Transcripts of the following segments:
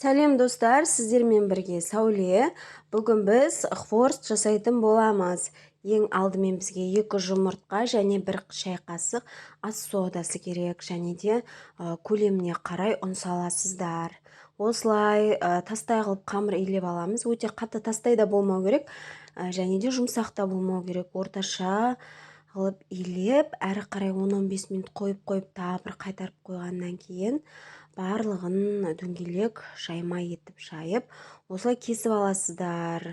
Сәлем достар, сіздермен бірге Сәуле. Бүгін біз хворст жасайтын боламыз. Ең алдымен бізге 2 жұмыртқа және 1 шай қасық ас содасы керек, және де көлеміне қарай ұн саласыздар. Осылай тастай қылып қамыр илеп аламыз. Өте қатты тастай да болмау керек, және де жұмсақ та болмау керек. Орташа қылып илеп, әрі қарай 10-15 минут қойып тағы қайтарып қойғаннан кейін барлығын дөңгелек жайма етіп жайып, осылай кесіп аласыздар.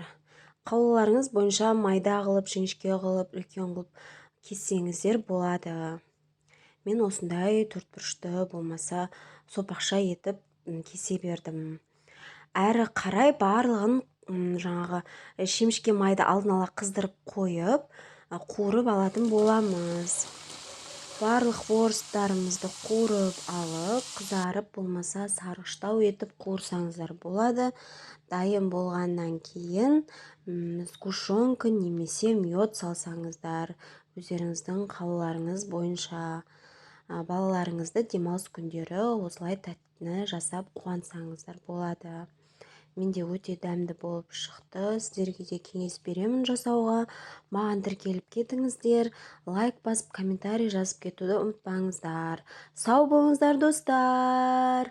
Қаулыларыңыз бойынша майда қылып, жіңішке қылып, үлкен қылып кессеңіздер болады. Мен осындай төртбұрышты болмаса сопақша етіп кесе бердім. Әрі қарай барлығын жаңағы шемішке майды алдын ала қыздырып қойып, қуырып алатын боламыз. Барлық хворсттарымызды қуырып алып, қызарып болмаса сарғыштау етіп қуырсаңыздар болады. Дайын болғаннан кейін сгущенка немесе мед салсаңыздар, өздеріңіздің қалауларыңыз бойынша. Балаларыңызды демалыс күндері осылай тәттіні жасап қуансаңыздар болады. Менде өте дәмді болып шықты. Сіздерге де кеңес беремін жасауға. Маған тіркеліп кетіңіздер. Лайк басып, комментарий жазып кетуді ұмытпаңыздар. Сау болыңыздар достар.